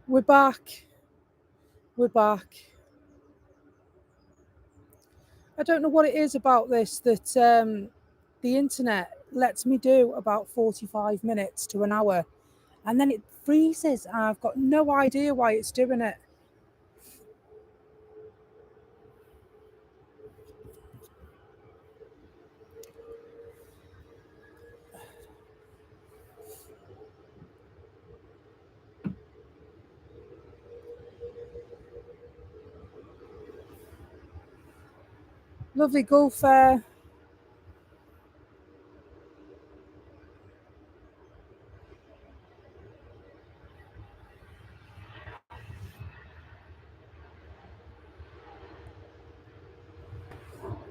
We're back. We're back. I don't know what it is about this that the internet lets me do about 45 minutes to an hour and then it freezes. I've got no idea why it's doing it. Lovely Gulf fair.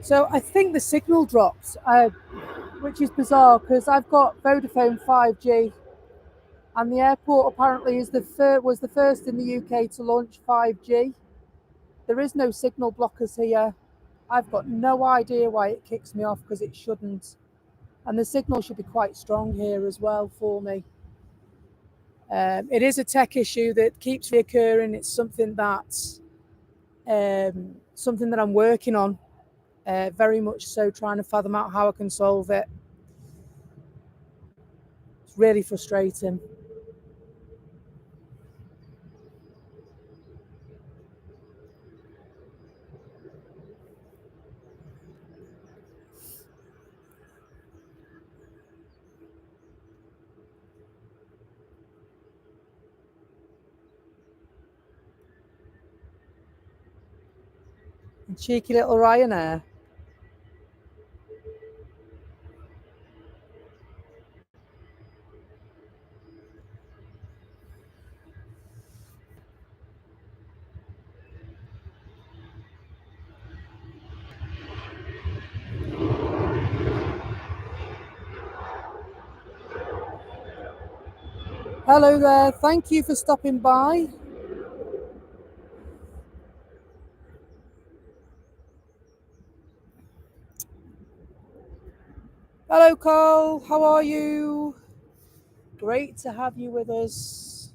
So I think the signal dropped, which is bizarre because I've got Vodafone 5G, and the airport apparently was the first in the UK to launch 5G. There is no signal blockers here. I've got no idea why it kicks me off because it shouldn't. And the signal should be quite strong here as well for me. It is a tech issue that keeps reoccurring. It's something that I'm working on, very much so, trying to fathom out how I can solve it. It's really frustrating. Cheeky little Ryanair. Hello there, thank you for stopping by. Hello Carl, how are you? Great to have you with us.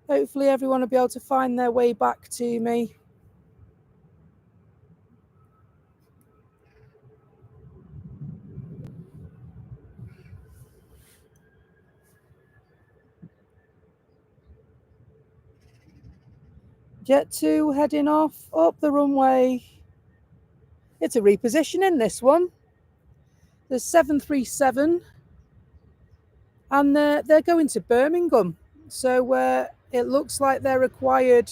Hopefully everyone will be able to find their way back to me. Jet 2 heading off up the runway. It's a repositioning, this one. The 737, and they're going to Birmingham. So it looks like they're required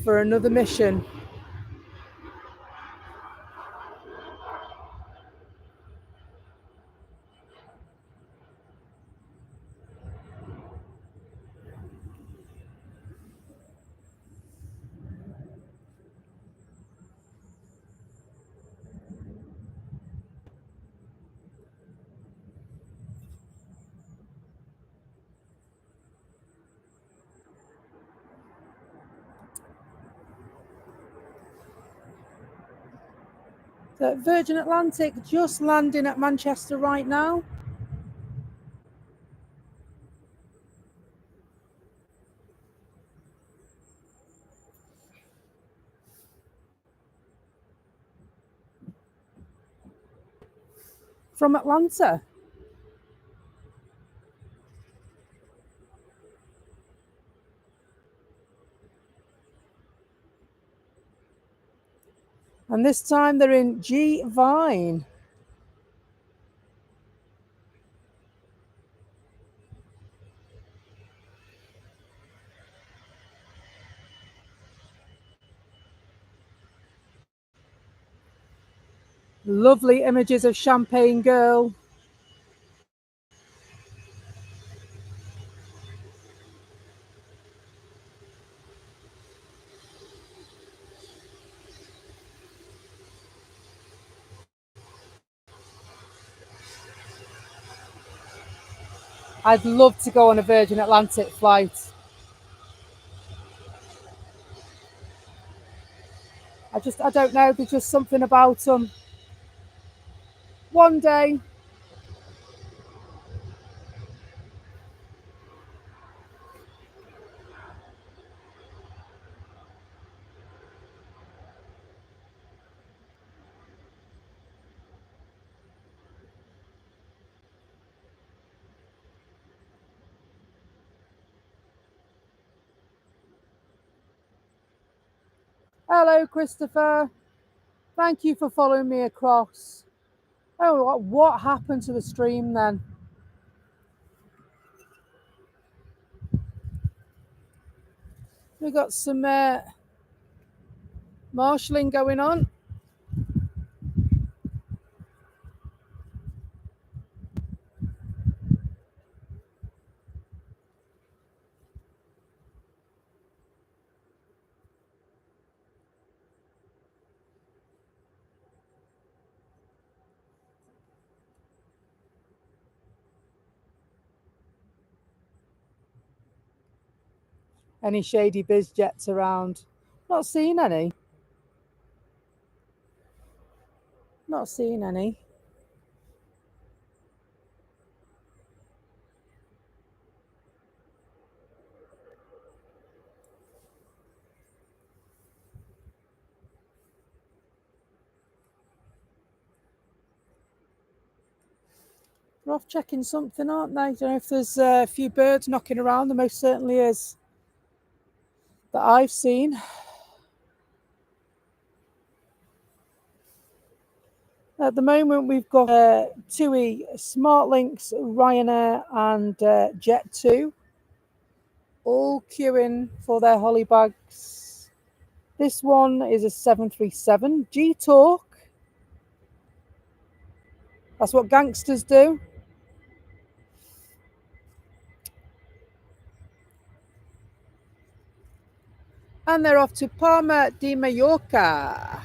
for another mission. So Virgin Atlantic just landing at Manchester right now. From Atlanta. And this time they're in G Vine. Lovely images of Champagne Girl. I'd love to go on a Virgin Atlantic flight. I don't know. There's just something about them. One day. Hello, Christopher. Thank you for following me across. Oh, what happened to the stream then? We got some marshalling going on. Any shady biz jets around? Not seen any. Not seen any. They're off checking something, aren't they? I don't know if there's a few birds knocking around. There most certainly is. That I've seen. At the moment, we've got TUI, SmartLynx, Ryanair, and Jet2 all queuing for their holly bags. This one is a 737 G-Talk. That's what gangsters do. And they're off to Palma de Mallorca.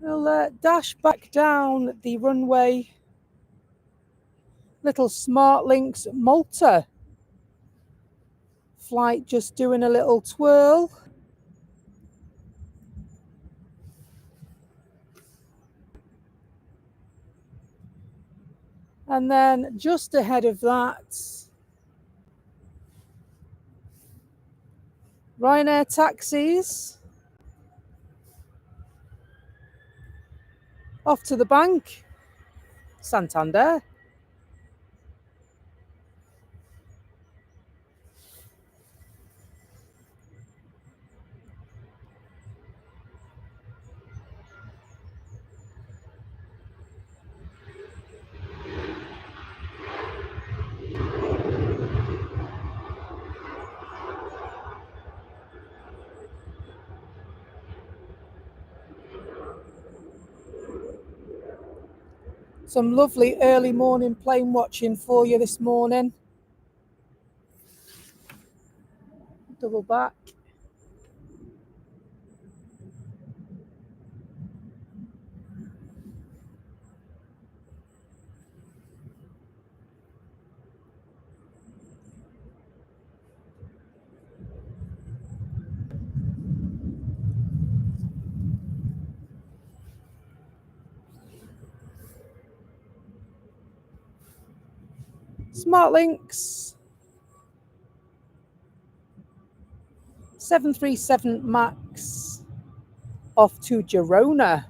We'll dash back down the runway. Little SmartLynx Malta flight just doing a little twirl. And then just ahead of that, Ryanair taxis off to the bank, Santander. Some lovely early morning plane watching for you this morning. Double back. SmartLynx 737 MAX off to Girona.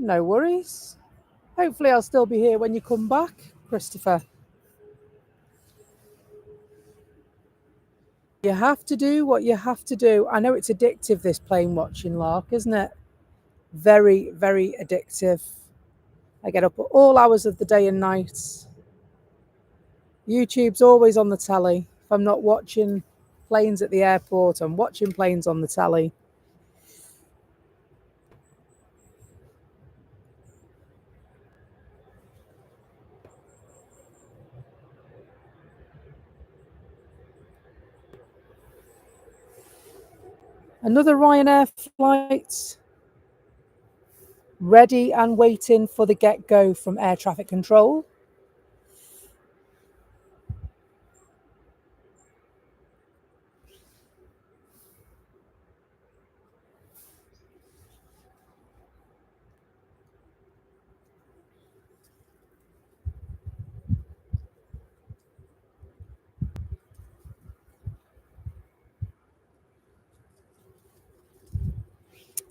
No worries. Hopefully I'll still be here when you come back, Christopher. You have to do what you have to do. I know it's addictive, this plane watching, Lark, isn't it? Very, very addictive. I get up at all hours of the day and night. YouTube's always on the telly. If I'm not watching planes at the airport, I'm watching planes on the telly. Another Ryanair flight, ready and waiting for the get-go from air traffic control.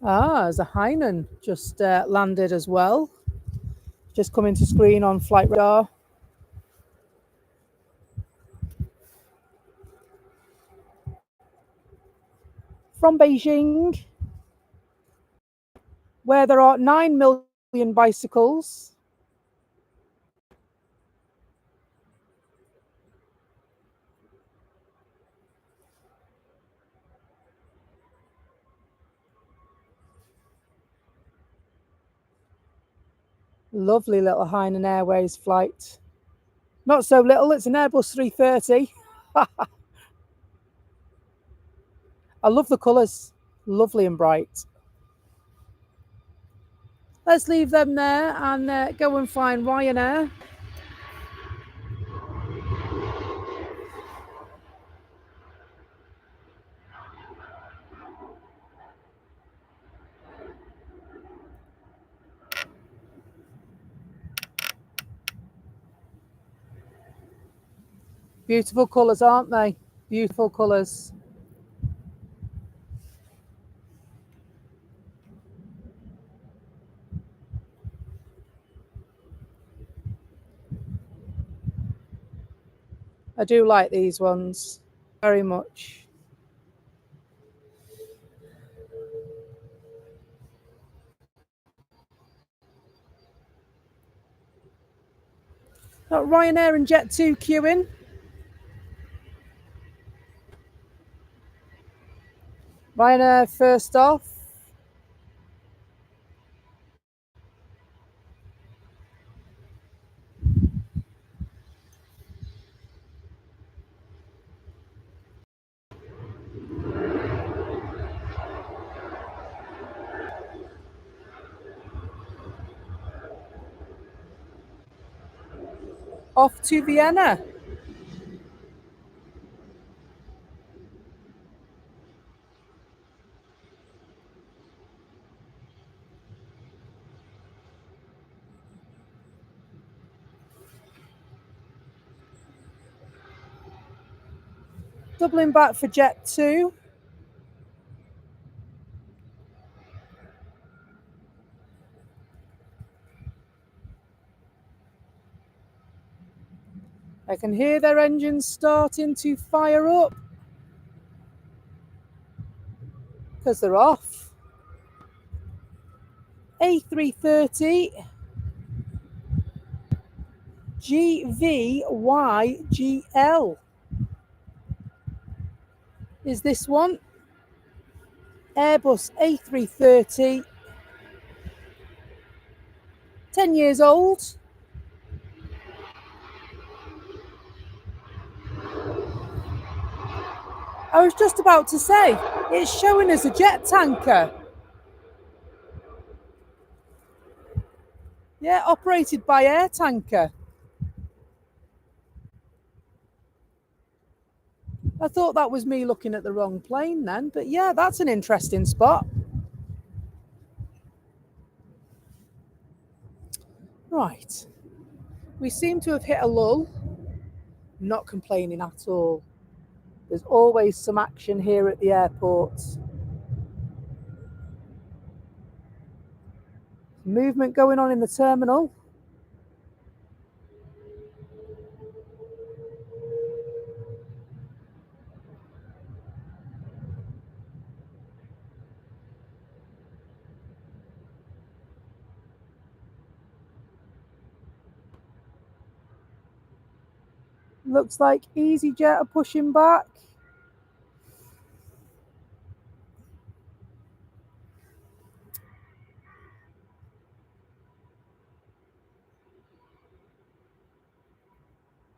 There's a Hainan just landed as well. Just coming to screen on flight radar. From Beijing, where there are 9 million bicycles. Lovely little Hainan Airways flight. Not so little, it's an Airbus 330. I love the colours, lovely and bright. Let's leave them there and go and find Ryanair. Beautiful colours, aren't they? Beautiful colours. I do like these ones very much. Got Ryanair and Jet2 queuing. Ryanair first off. Off to Vienna. Doubling back for Jet2. I can hear their engines starting to fire up because they're off. A330 GVYGL is this one. Airbus A330, 10 years old. I was just about to say, it's showing as a jet tanker. Yeah, operated by Air Tanker. I thought that was me looking at the wrong plane then, but yeah, that's an interesting spot. Right. We seem to have hit a lull. Not complaining at all. There's always some action here at the airport. Movement going on in the terminal. Looks like EasyJet are pushing back.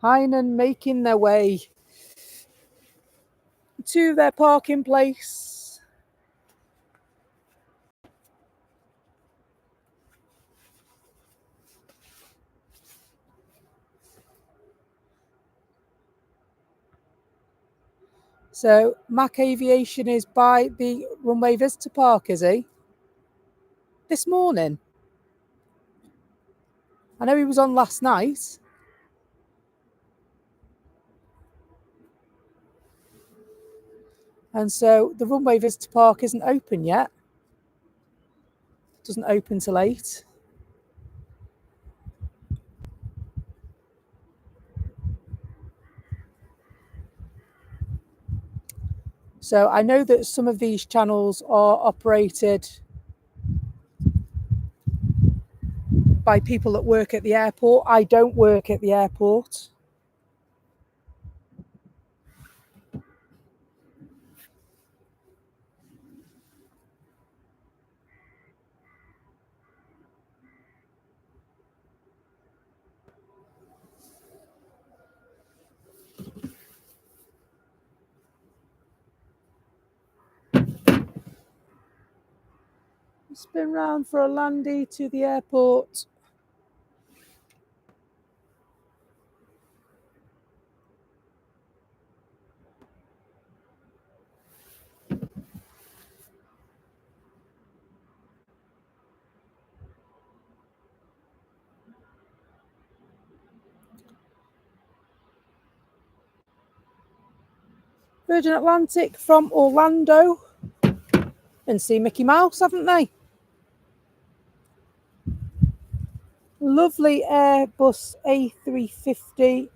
Hainan making their way to their parking place. So Mac Aviation is by the runway visitor park, is he? This morning. I know he was on last night. And so the runway visitor park isn't open yet. It doesn't open till 8. So I know that some of these channels are operated by people that work at the airport. I don't work at the airport. Spin round for a landy to the airport. Virgin Atlantic from Orlando. And see Mickey Mouse, haven't they? Lovely Airbus A350.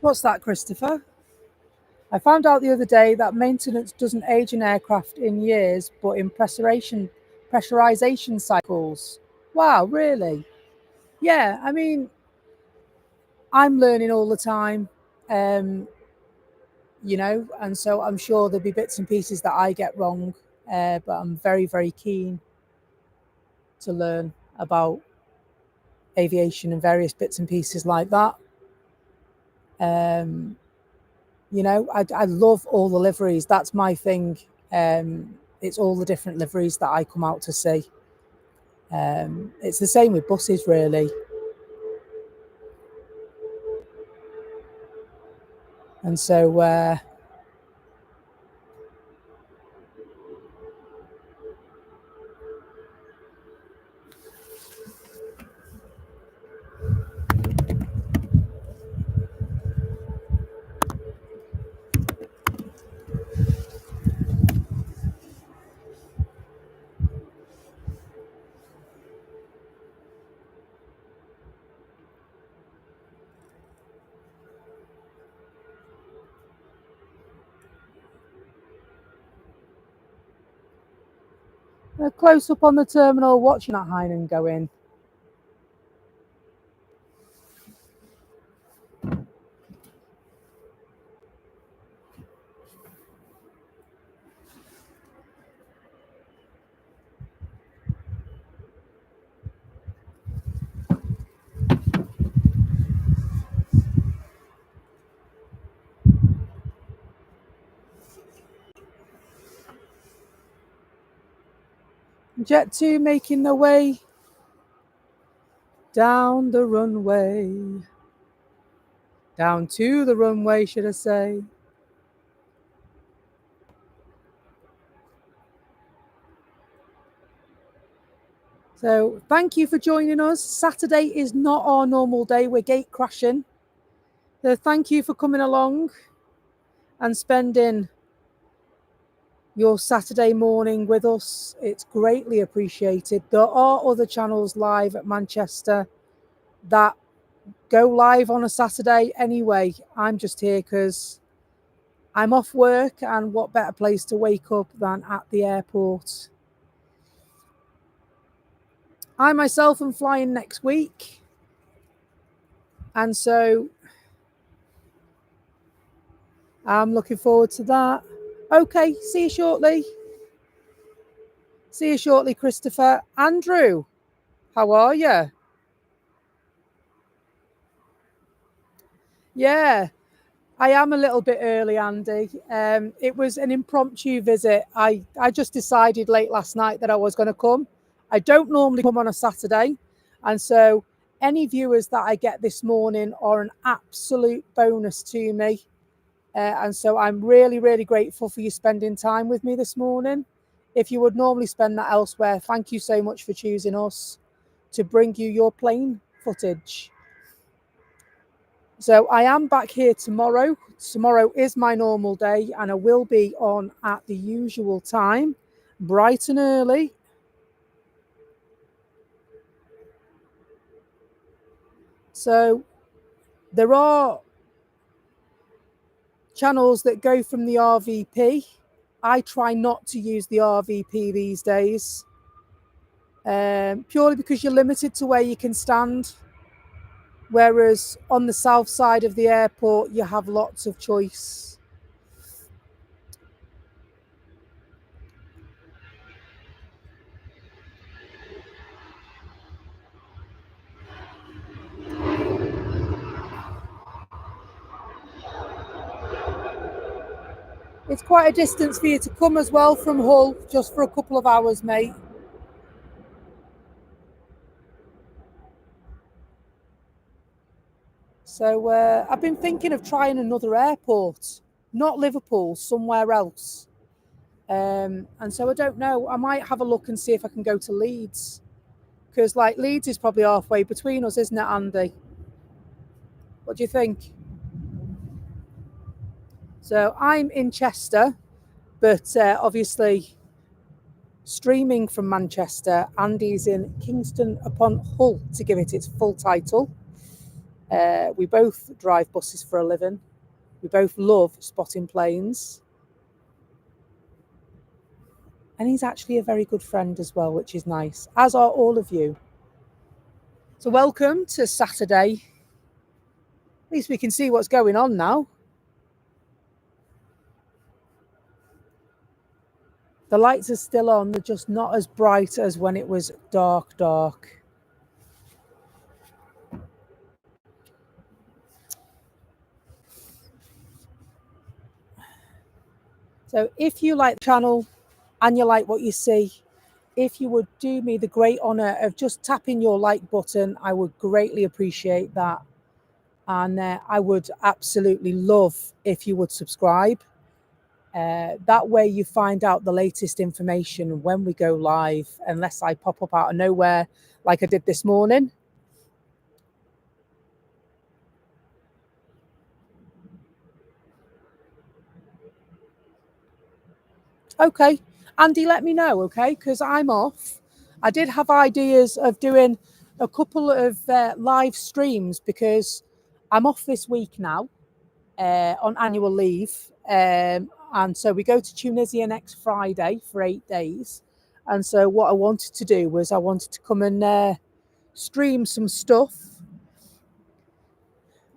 What's that, Christopher? I found out the other day that maintenance doesn't age an aircraft in years, but in pressurization cycles. Wow, really? Yeah, I mean, I'm learning all the time. you know, and so I'm sure there'll be bits and pieces that I get wrong, but I'm very, very keen to learn about aviation and various bits and pieces like that. You know, I love all the liveries. That's my thing. It's all the different liveries that I come out to see. It's the same with buses, really. And so, a close up on the terminal, watching that Heineken go in. Jet 2 making their way down the runway. Down to the runway, should I say. So thank you for joining us. Saturday is not our normal day. We're gate crashing. So thank you for coming along and spending your Saturday morning with us. It's greatly appreciated. There are other channels live at Manchester that go live on a Saturday anyway. I'm just here because I'm off work, and what better place to wake up than at the airport. I myself am flying next week, and so I'm looking forward to that. Okay, see you shortly. See you shortly, Christopher. Andrew, how are you? Yeah, I am a little bit early, Andy. It was an impromptu visit. I just decided late last night that I was going to come. I don't normally come on a Saturday. And so any viewers that I get this morning are an absolute bonus to me. And so I'm really, really grateful for you spending time with me this morning. If you would normally spend that elsewhere, thank you so much for choosing us to bring you your plane footage. So I am back here tomorrow. Tomorrow is my normal day, and I will be on at the usual time, bright and early. So there are channels that go from the RVP. I try not to use the RVP these days, purely because you're limited to where you can stand. Whereas on the south side of the airport, you have lots of choice. It's quite a distance for you to come as well from Hull, just for a couple of hours, mate. So I've been thinking of trying another airport, not Liverpool, somewhere else. And so I don't know. I might have a look and see if I can go to Leeds, because like Leeds is probably halfway between us, isn't it, Andy? What do you think? So I'm in Chester, but obviously streaming from Manchester. Andy's in Kingston upon Hull, to give it its full title. We both drive buses for a living. We both love spotting planes. And he's actually a very good friend as well, which is nice, as are all of you. So welcome to Saturday. At least we can see what's going on now. The lights are still on, they're just not as bright as when it was dark. So if you like the channel and you like what you see, if you would do me the great honour of just tapping your like button, I would greatly appreciate that. And I would absolutely love if you would subscribe. That way you find out the latest information when we go live, unless I pop up out of nowhere like I did this morning. Okay, Andy, let me know, okay, because I'm off. I did have ideas of doing a couple of live streams because I'm off this week now on annual leave. And so we go to Tunisia next Friday for 8 days. And so what I wanted to do was I wanted to come and stream some stuff.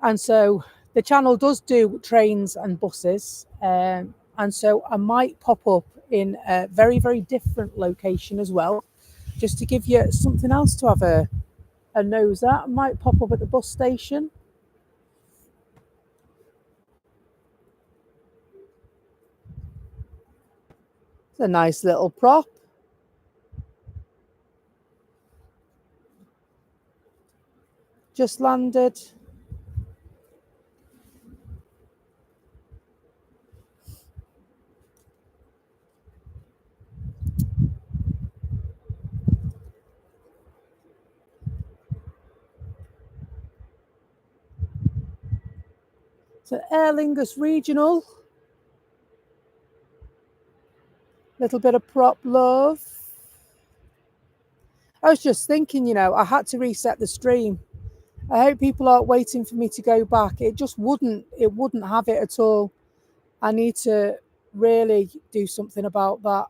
And so the channel does do trains and buses. And so I might pop up in a very, very different location as well, just to give you something else to have a nose at. I might pop up at the bus station. It's a nice little prop. Just landed. So Aer Lingus Regional. Little bit of prop love. I was just thinking, you know, I had to reset the stream. I hope people aren't waiting for me to go back. It just wouldn't have it at all. I need to really do something about that.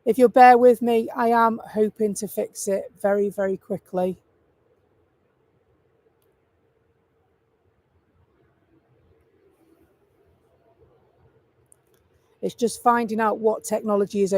If you'll bear with me, I am hoping to fix it very, very quickly. It's just finding out what technology is